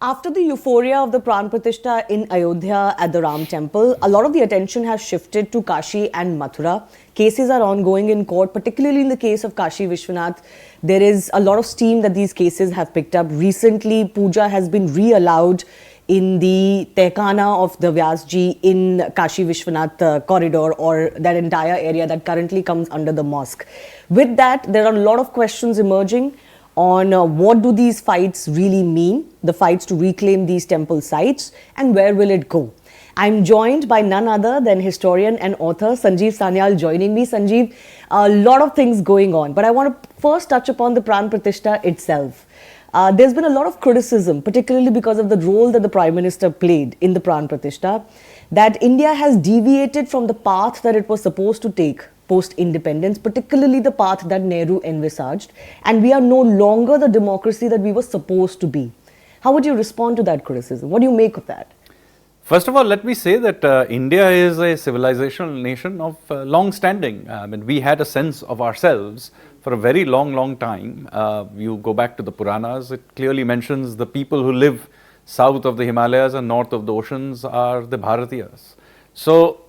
After the euphoria of the Pran Pratishtha in Ayodhya at the Ram Temple, a lot of the attention has shifted to Kashi and Mathura. Cases are ongoing in court, particularly in the case of Kashi Vishwanath. There is a lot of steam that these cases have picked up. Recently, puja has been re-allowed in the Tehkana of the Vyasji in Kashi Vishwanath corridor, or that entire area that currently comes under the mosque. With that, there are a lot of questions emerging on what do these fights really mean, the fights to reclaim these temple sites, and where will it go. I'm joined by none other than historian and author Sanjeev Sanyal joining me. Sanjeev, a lot of things going on, but I want to first touch upon the Pran Pratishtha itself. There's been a lot of criticism, particularly because of the role that the Prime Minister played in the Pran Pratishtha, that India has deviated from the path that it was supposed to take post-independence, particularly the path that Nehru envisaged, and we are no longer the democracy that we were supposed to be. How would you respond to that criticism? What do you make of that? First of all, let me say that India is a civilizational nation of long standing. I mean, we had a sense of ourselves for a very long time. You go back to the Puranas, it clearly mentions the people who live south of the Himalayas and north of the oceans are the Bharatiyas. So,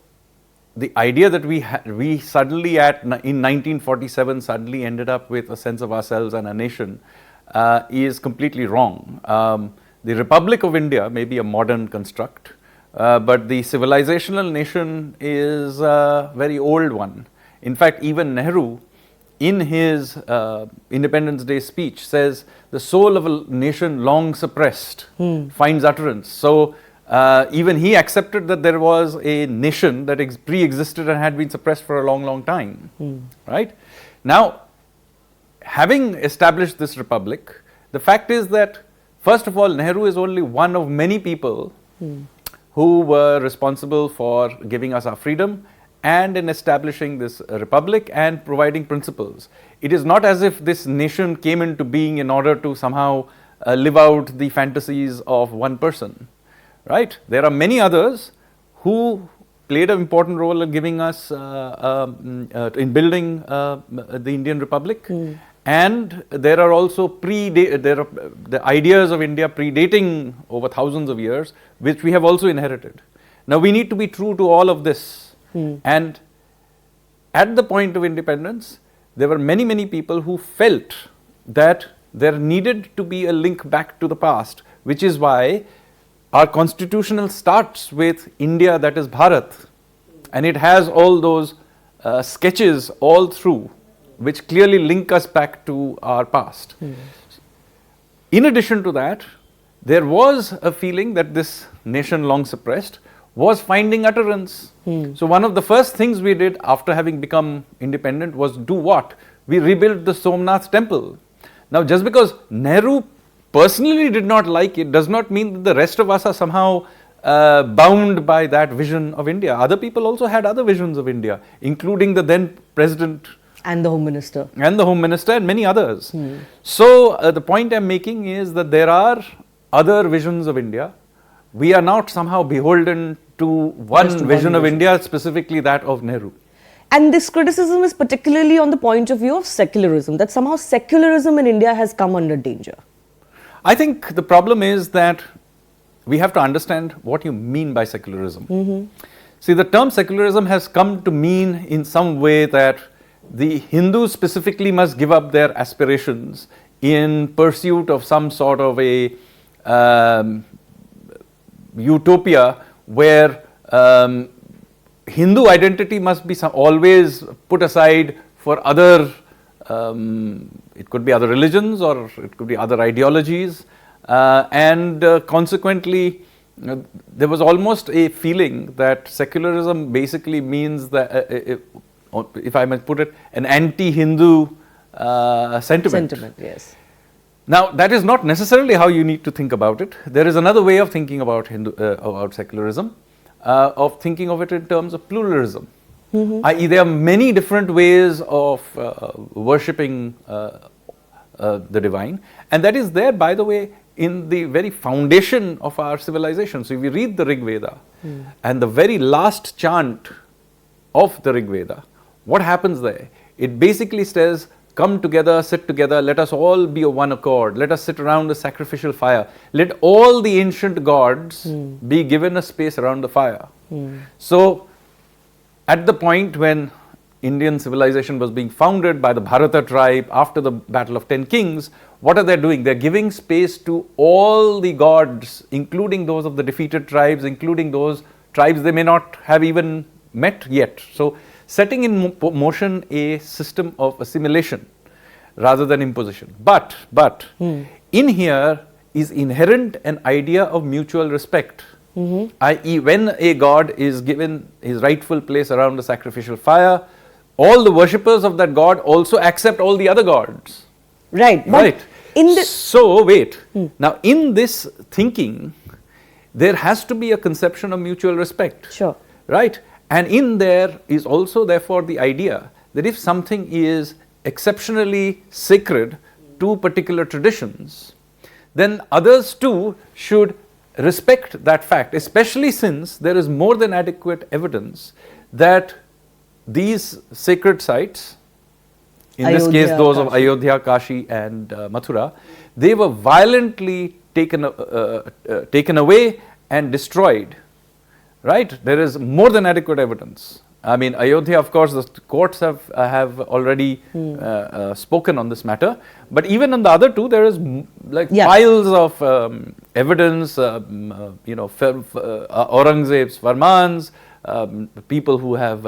the idea that we suddenly in 1947 suddenly ended up with a sense of ourselves and a nation is completely wrong. The Republic of India may be a modern construct, but the civilizational nation is a very old one. In fact, even Nehru, in his Independence Day speech, says the soul of a nation long suppressed finds utterance. So, even he accepted that there was a nation that pre-existed and had been suppressed for a long time, right? Now, having established this republic, the fact is that, first of all, Nehru is only one of many people who were responsible for giving us our freedom and in establishing this republic and providing principles. It is not as if this nation came into being in order to somehow live out the fantasies of one person. Right? There are many others who played an important role in giving us, in building the Indian Republic, and there are also the ideas of India predating over thousands of years, which we have also inherited. Now we need to be true to all of this, and at the point of independence, there were many people who felt that there needed to be a link back to the past, which is why our constitutional starts with India, that is Bharat, and it has all those sketches all through, which clearly link us back to our past. In addition to that, there was a feeling that this nation long suppressed was finding utterance. So one of the first things we did after having become independent was do what? We rebuilt the Somnath temple. Now just because Nehru personally did not like it does not mean that the rest of us are somehow bound by that vision of India. Other people also had other visions of India, including the then president and the home minister and many others. So the point I'm making is that there are other visions of India. We are not somehow beholden to one vision of India, specifically that of Nehru. And this criticism is particularly on the point of view of secularism, that somehow secularism in India has come under danger. I think the problem is that we have to understand what you mean by secularism. See, the term secularism has come to mean in some way that the Hindus specifically must give up their aspirations in pursuit of some sort of a utopia where Hindu identity must be always put aside for other it could be other religions or it could be other ideologies, and consequently there was almost a feeling that secularism basically means that, if I might put it, an anti-Hindu sentiment. Yes. Now that is not necessarily how you need to think about it. There is another way of thinking about about secularism, of thinking of it in terms of pluralism. I.e., there are many different ways of worshipping the divine, and that is there, by the way, in the very foundation of our civilization. So if you read the Rig Veda and the very last chant of the Rig Veda, what happens there? It basically says, come together, sit together, let us all be of one accord, let us sit around the sacrificial fire, let all the ancient gods be given a space around the fire. So, at the point when Indian civilization was being founded by the Bharata tribe after the Battle of 10 Kings, what are they doing? They are giving space to all the gods, including those of the defeated tribes, including those tribes they may not have even met yet. So, setting in motion a system of assimilation rather than imposition. But in here is inherent an idea of mutual respect. I.e., when a god is given his rightful place around the sacrificial fire, all the worshippers of that god also accept all the other gods. Right. Right. So, wait. Now, in this thinking, there has to be a conception of mutual respect. Sure. Right. And in there is also, therefore, the idea that if something is exceptionally sacred to particular traditions, then others too should respect that fact, especially since there is more than adequate evidence that these sacred sites, in this case those of Ayodhya, Kashi and Mathura, they were violently taken away and destroyed. Right? There is more than adequate evidence. I mean, Ayodhya, of course, the courts have already spoken on this matter. But even on the other two, there is piles of evidence. Aurangzeb's farmans, people who have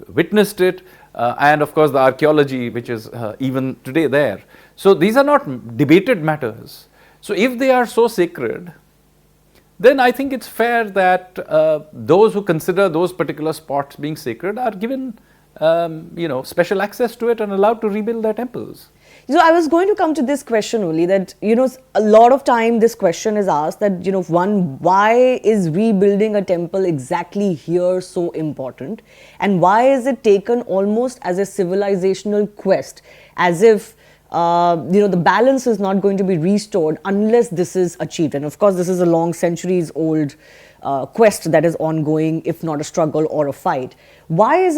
witnessed it, and of course the archaeology, which is even today there. So these are not debated matters. So if they are so sacred, then I think it's fair that those who consider those particular spots being sacred are given, special access to it and allowed to rebuild their temples. So I was going to come to this question only, that, a lot of time this question is asked that, why is rebuilding a temple exactly here so important? And why is it taken almost as a civilizational quest, as if the balance is not going to be restored unless this is achieved. And of course, this is a long centuries old quest that is ongoing, if not a struggle or a fight. Why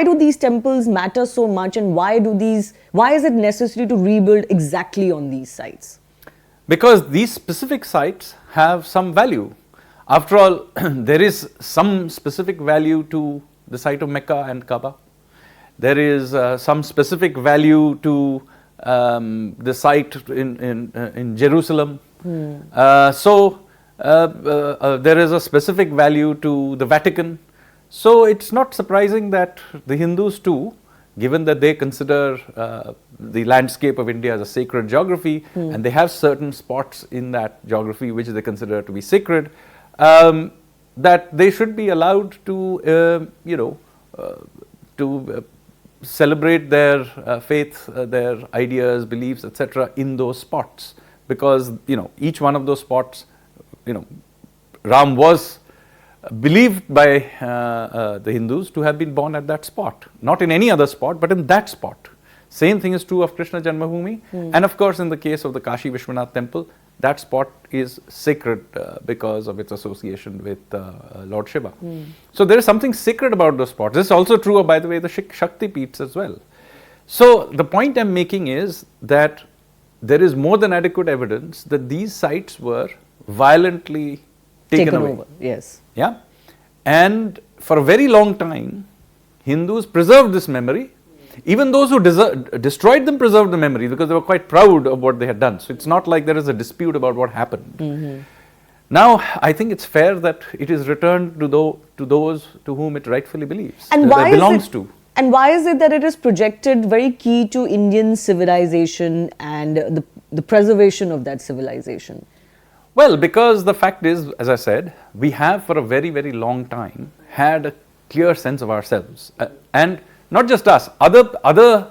do these temples matter so much, and why is it necessary to rebuild exactly on these sites? Because these specific sites have some value. After all, there is some specific value to the site of Mecca and Kaaba. There is some specific value to the site in Jerusalem. There is a specific value to the Vatican. So it's not surprising that the Hindus too, given that they consider the landscape of India as a sacred geography, and they have certain spots in that geography which they consider to be sacred, that they should be allowed to, celebrate their faith, their ideas, beliefs, etc. in those spots, because each one of those spots, Ram was believed by the Hindus to have been born at that spot, not in any other spot, but in that spot. Same thing is true of Krishna Janmabhoomi, and of course in the case of the Kashi Vishwanath temple, that spot is sacred because of its association with Lord Shiva. So there is something sacred about those spots. This is also true of, by the way, the Shakti Peeths as well. So the point I am making is that there is more than adequate evidence that these sites were violently taken away. Over. Yes. Yeah, and for a very long time, Hindus preserved this memory. Even those who destroyed them preserved the memory because they were quite proud of what they had done. So it's not like there is a dispute about what happened. Now, I think it's fair that it is returned to those to whom it rightfully believes, and why belongs to. And why is it that it is projected very key to Indian civilization and the preservation of that civilization? Well, because the fact is, as I said, we have for a very, very long time had a clear sense of ourselves, and not just us, other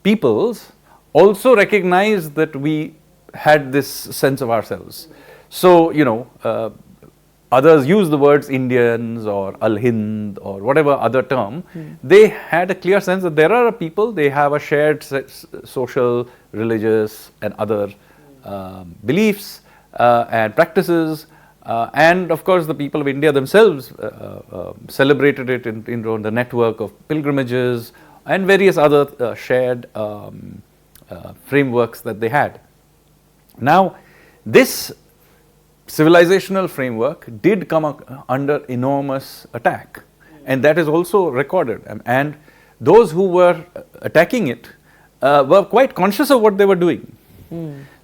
peoples also recognize that we had this sense of ourselves. So, others use the words Indians or Al-Hind or whatever other term. They had a clear sense that there are a people, they have a shared social, religious and other beliefs and practices. And of course, the people of India themselves celebrated it in the network of pilgrimages and various other shared frameworks that they had. Now, this civilizational framework did come under enormous attack, and that is also recorded. And those who were attacking it were quite conscious of what they were doing.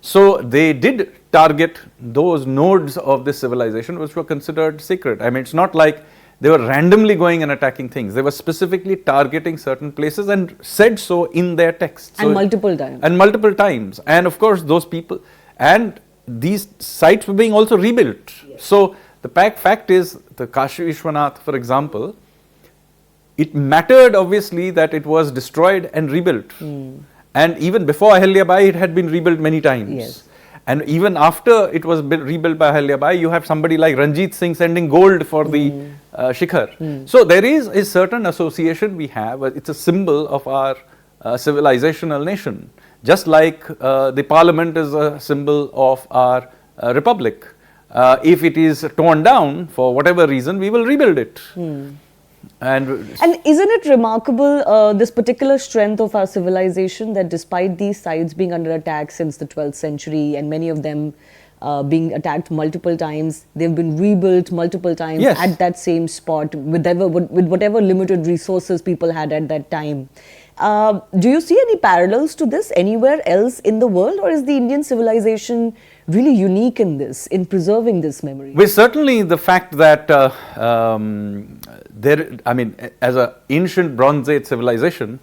So they did target those nodes of this civilization which were considered sacred. I mean, it's not like they were randomly going and attacking things. They were specifically targeting certain places and said so in their texts. And multiple times. And multiple times. And of course, those people, and these sites were being also rebuilt. Yes. So the fact is, the Kashi Vishwanath, for example, it mattered obviously that it was destroyed and rebuilt. And even before Ayodhya Bai, it had been rebuilt many times. Yes. And even after it was rebuilt by Ayodhya Bai, you have somebody like Ranjit Singh sending gold for the Shikhar. So there is a certain association we have. It's a symbol of our civilizational nation. Just like the parliament is a symbol of our republic. If it is torn down for whatever reason, we will rebuild it. And isn't it remarkable, this particular strength of our civilization, that despite these sites being under attack since the 12th century and many of them being attacked multiple times, they've been rebuilt multiple times. Yes. At that same spot with whatever limited resources people had at that time. Do you see any parallels to this anywhere else in the world, or is the Indian civilization really unique in this, in preserving this memory? Well, certainly the fact that as an ancient Bronze Age civilization,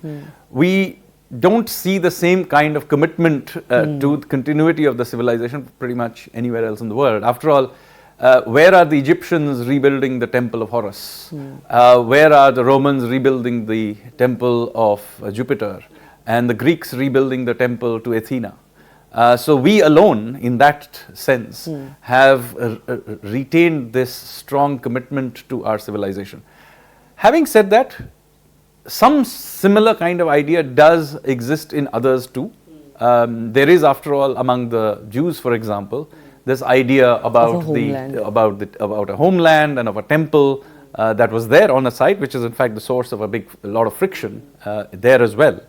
we don't see the same kind of commitment to the continuity of the civilization pretty much anywhere else in the world. After all, where are the Egyptians rebuilding the temple of Horus? Where are the Romans rebuilding the temple of Jupiter? And the Greeks rebuilding the temple to Athena? So we alone, in that sense, have retained this strong commitment to our civilization. Having said that, some similar kind of idea does exist in others too. There is, after all, among the Jews, for example, this idea about a homeland and of a temple that was there on a site, which is in fact the source of a lot of friction there as well.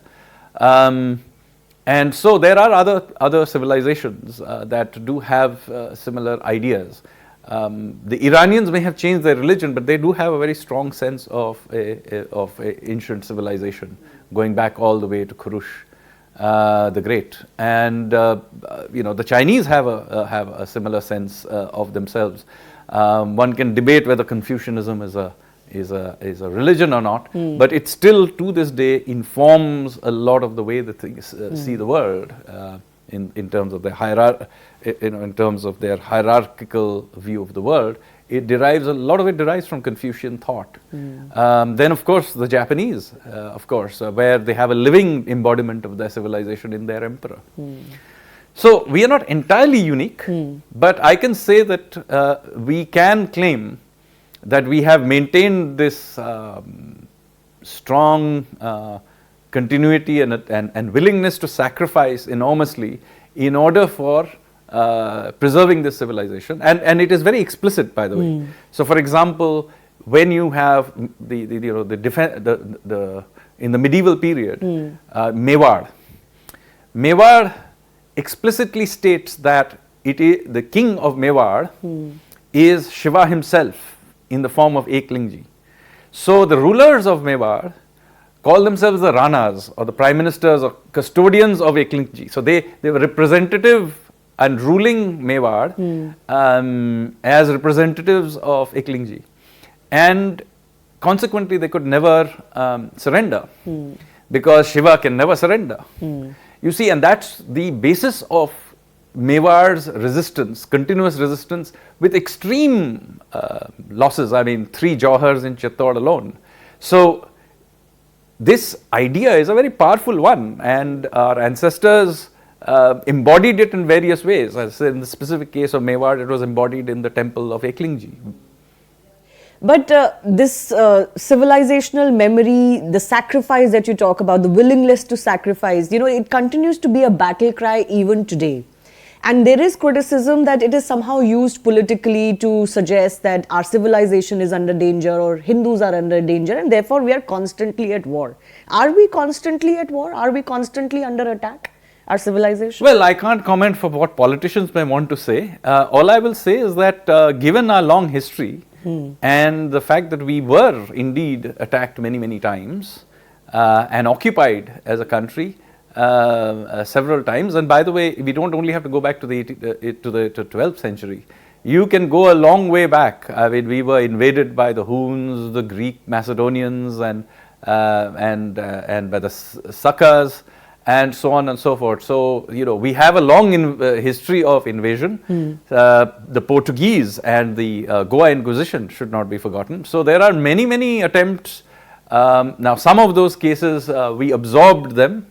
And so there are other civilizations that do have similar ideas. The Iranians may have changed their religion, but they do have a very strong sense of a ancient civilization, going back all the way to Khurush the Great. And the Chinese have a similar sense of themselves. One can debate whether Confucianism is a religion or not, but it still to this day informs a lot of the way that things see the world in terms of their in terms of their hierarchical view of the world. A lot of it derives from Confucian thought. Then of course the Japanese, where they have a living embodiment of their civilization in their emperor. So we are not entirely unique, but I can say that we can claim that we have maintained this strong continuity and willingness to sacrifice enormously in order for preserving this civilization, and it is very explicit, by the way. So, for example, when you have in the medieval period, Mewar explicitly states that the king of Mewar is Shiva himself in the form of Eklingi. So the rulers of Mewar call themselves the Ranas, or the prime ministers or custodians of Eklingi. So they were representative and ruling Mewar as representatives of Eklingi. And consequently they could never surrender, because Shiva can never surrender. You see, and that's the basis of Mewar's resistance, continuous resistance with extreme losses. I mean, 3 Johars in Chittor alone. So this idea is a very powerful one, and our ancestors embodied it in various ways. As in the specific case of Mewar, it was embodied in the temple of Eklingi. But this civilizational memory, the sacrifice that you talk about, the willingness to sacrifice, it continues to be a battle cry even today. And there is criticism that it is somehow used politically to suggest that our civilization is under danger or Hindus are under danger, and therefore we are constantly at war. Are we constantly at war? Are we constantly under attack, our civilization? Well, I can't comment for what politicians may want to say. All I will say is that given our long history and the fact that we were indeed attacked many, many times and occupied as a country several times, and by the way, we don't only have to go back to the 12th century. You can go a long way back. I mean, we were invaded by the Huns, the Greek Macedonians, and by the Sakas, and so on and so forth. So, we have a long history of invasion. The Portuguese and the Goa Inquisition should not be forgotten. So, there are many, many attempts. Now, some of those cases, we absorbed them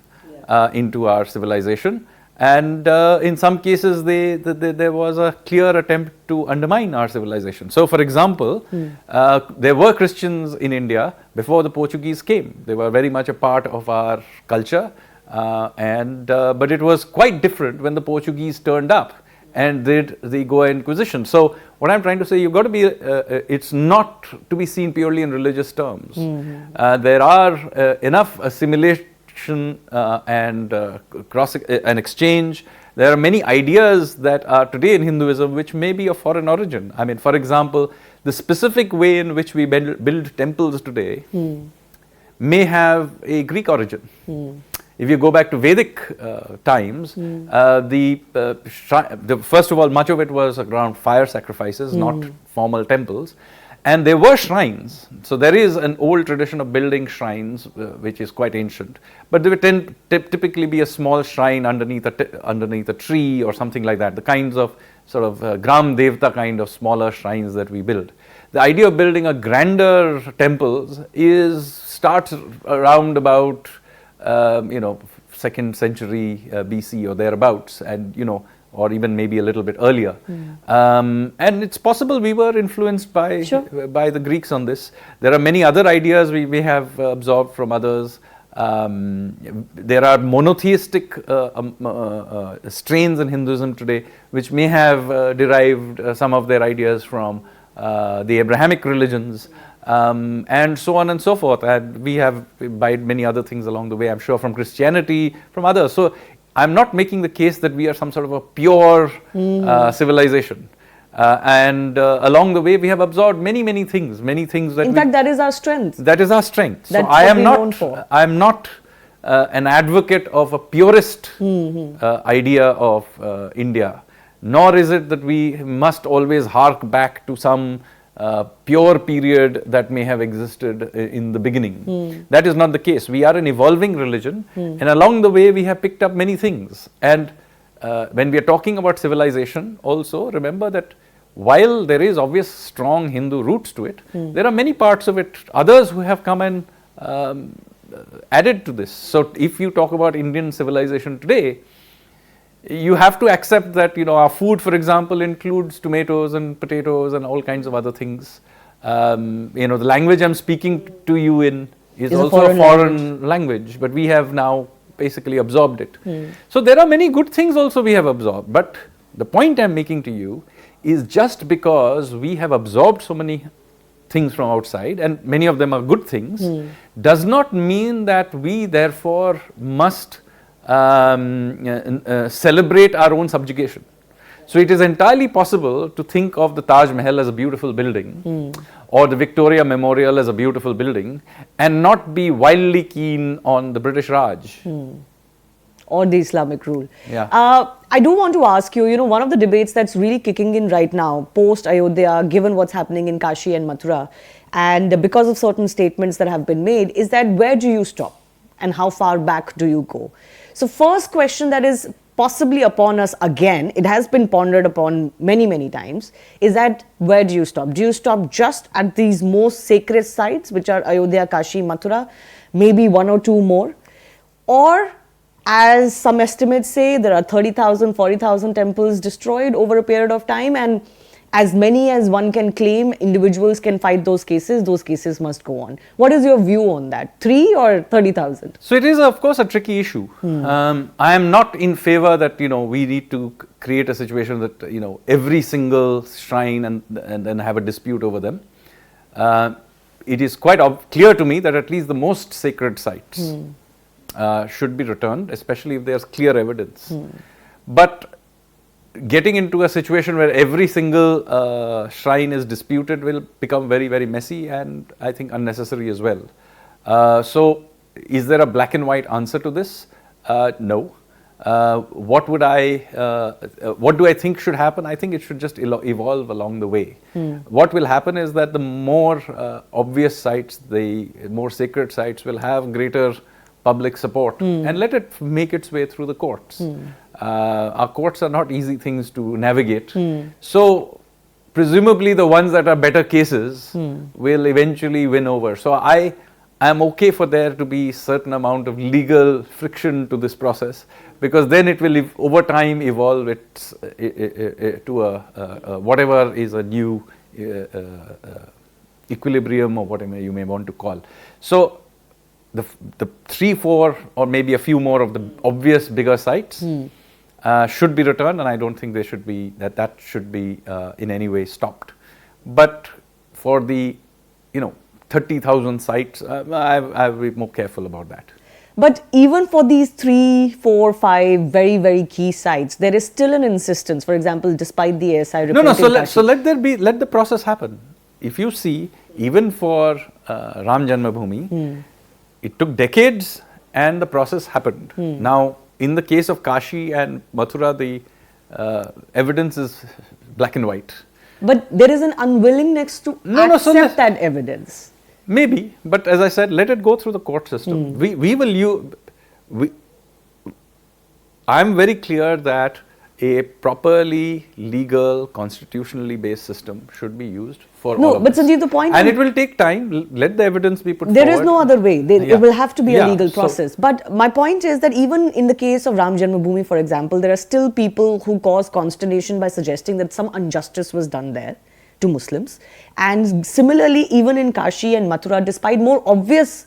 into our civilization. And in some cases, there was a clear attempt to undermine our civilization. So, for example, there were Christians in India before the Portuguese came. They were very much a part of our culture. But it was quite different when the Portuguese turned up and did the Goa Inquisition. So, what I'm trying to say, you've got to be, it's not to be seen purely in religious terms. There are enough assimilation and exchange. There are many ideas that are today in Hinduism which may be of foreign origin. I mean, for example, the specific way in which we build temples today may have a Greek origin. If you go back to Vedic times, first of all, much of it was around fire sacrifices, not formal temples. And there were shrines. So there is an old tradition of building shrines, which is quite ancient. But there would typically be a small shrine underneath a tree or something like that. The kinds of sort of Gram Devta kind of smaller shrines that we build. The idea of building a grander temples starts around about 2nd century BC or thereabouts, and or even maybe a little bit earlier. And it's possible we were influenced by the Greeks on this. There are many other ideas we may have absorbed from others. There are monotheistic strains in Hinduism today which may have derived some of their ideas from the Abrahamic religions. And so on and so forth. And we have imbibed many other things along the way, I'm sure, from Christianity, from others. So I'm not making the case that we are some sort of a pure civilization. And along the way, we have absorbed many, many things that in fact, that is our strength. That is our strength. That's so I am not an advocate of a purist idea of India, nor is it that we must always hark back to some pure period that may have existed in the beginning. That is not the case. We are an evolving religion, and along the way we have picked up many things. And when we are talking about civilization, also remember that while there is obvious strong Hindu roots to it, there are many parts of it, others who have come and added to this. So if you talk about Indian civilization today, you have to accept that our food, for example, includes tomatoes and potatoes and all kinds of other things. The language I'm speaking to you in is also a foreign language, but we have now basically absorbed it. So there are many good things also we have absorbed, but the point I'm making to you is just because we have absorbed so many things from outside, and many of them are good things, does not mean that we therefore must celebrate our own subjugation. So it is entirely possible to think of the Taj Mahal as a beautiful building or the Victoria Memorial as a beautiful building and not be wildly keen on the British Raj. Or the Islamic rule. Yeah. I do want to ask you, one of the debates that's really kicking in right now, post Ayodhya, given what's happening in Kashi and Mathura, and because of certain statements that have been made, is that where do you stop and how far back do you go? So first question that is possibly upon us again, it has been pondered upon many, many times, is that where do you stop? Do you stop just at these most sacred sites, which are Ayodhya, Kashi, Mathura, maybe one or two more? Or, as some estimates say, there are 30,000, 40,000 temples destroyed over a period of time, and as many as one can claim, individuals can fight those cases must go on. What is your view on that? 3 or 30,000? So it is, of course, a tricky issue. I am not in favor that we need to create a situation that every single shrine and then have a dispute over them. It is quite clear to me that at least the most sacred sites should be returned, especially if there's clear evidence. But getting into a situation where every single shrine is disputed will become very, very messy and I think unnecessary as well. So, is there a black and white answer to this? No. What do I think should happen? I think it should just evolve along the way. What will happen is that the more obvious sites, the more sacred sites will have greater public support and let it make its way through the courts. Our courts are not easy things to navigate. So, presumably the ones that are better cases will eventually win over. So, I am okay for there to be certain amount of legal friction to this process, because then it will over time evolve to whatever is a new equilibrium or whatever you may want to call. So, the 3, 4 or maybe a few more of the obvious bigger sites should be returned, and I don't think they should be that should be in any way stopped. But for the 30,000 sites, I'll be more careful about that. But even for these 3, 4, 5 very, very key sites, there is still an insistence. For example, despite the ASI report. So let the process happen. If you see, even for Ram Janmabhoomi, it took decades and the process happened. Now, in the case of Kashi and Mathura, the evidence is black and white. But there is an unwillingness to accept that evidence. Maybe, but as I said, let it go through the court system. I'm very clear that a properly legal, constitutionally based system should be used for all of but this. Sanjeev, the point and it will take time. Let the evidence be put there forward. There is no other way. It will have to be a legal process. But my point is that even in the case of Ram Janmabhoomi, for example, there are still people who cause consternation by suggesting that some injustice was done there to Muslims. And similarly, even in Kashi and Mathura, despite more obvious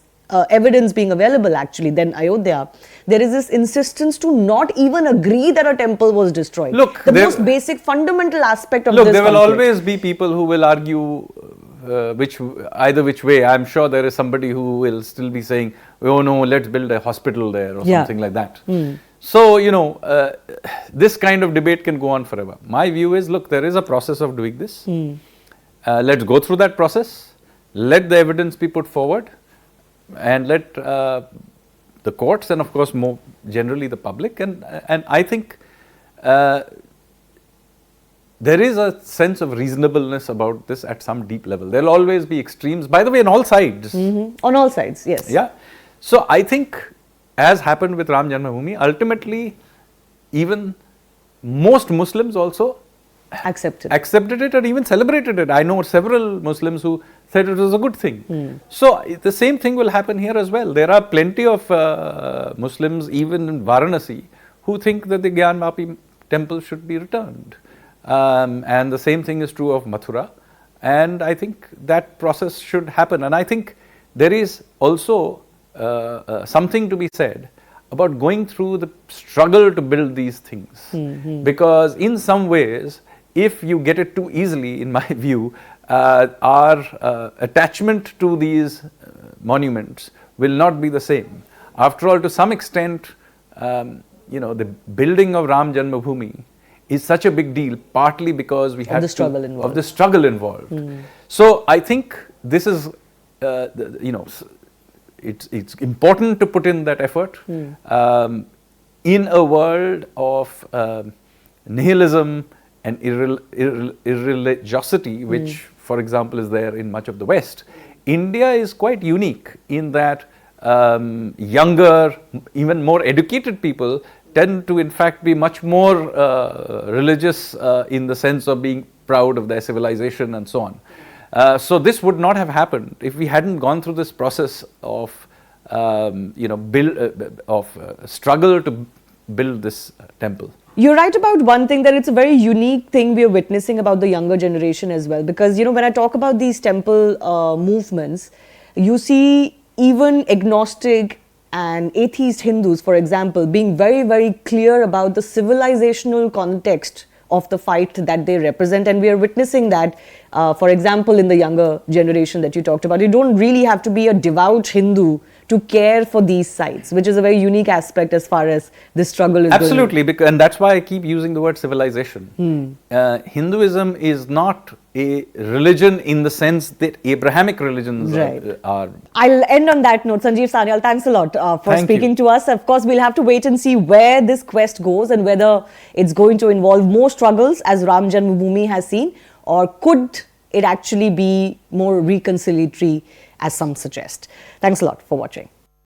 evidence being available actually than Ayodhya, there is this insistence to not even agree that a temple was destroyed. Look, the most basic fundamental aspect of this there will conflict. always be people who will argue either which way. I'm sure there is somebody who will still be saying, oh no, let's build a hospital there or something like that. So, this kind of debate can go on forever. My view is, look, there is a process of doing this. Let's go through that process. Let the evidence be put forward and let the courts and of course more generally the public and I think there is a sense of reasonableness about this at some deep level. There will always be extremes, by the way, on all sides. On all sides, yes. Yeah. So, I think as happened with Ram Janmabhoomi, ultimately even most Muslims also accepted it and even celebrated it. I know several Muslims who said it was a good thing. So, the same thing will happen here as well. There are plenty of Muslims even in Varanasi who think that the Gyan Vapi temple should be returned. And the same thing is true of Mathura. And I think that process should happen. And I think there is also something to be said about going through the struggle to build these things. Because in some ways, if you get it too easily, in my view, our attachment to these monuments will not be the same. After all, to some extent, the building of Ram Janmabhoomi is such a big deal, partly because we had the struggle involved. So I think this is, it's important to put in that effort in a world of nihilism and irreligiosity, which, for example, is there in much of the West. India is quite unique in that younger, even more educated people tend to in fact be much more religious in the sense of being proud of their civilization and so on. So this would not have happened if we hadn't gone through this process of struggle to build this temple. You're right about one thing, that it's a very unique thing we are witnessing about the younger generation as well. Because, when I talk about these temple movements, you see even agnostic and atheist Hindus, for example, being very, very clear about the civilizational context of the fight that they represent. And we are witnessing that, for example, in the younger generation that you talked about. You don't really have to be a devout Hindu to care for these sites, which is a very unique aspect as far as this struggle is Absolutely, and that's why I keep using the word civilization. Hinduism is not a religion in the sense that Abrahamic religions are. I'll end on that note. Sanjeev Sanyal, thanks a lot for speaking to us. Of course, we'll have to wait and see where this quest goes and whether it's going to involve more struggles as Ram Janmabhoomi has seen, or could it actually be more reconciliatory as some suggest. Thanks a lot for watching.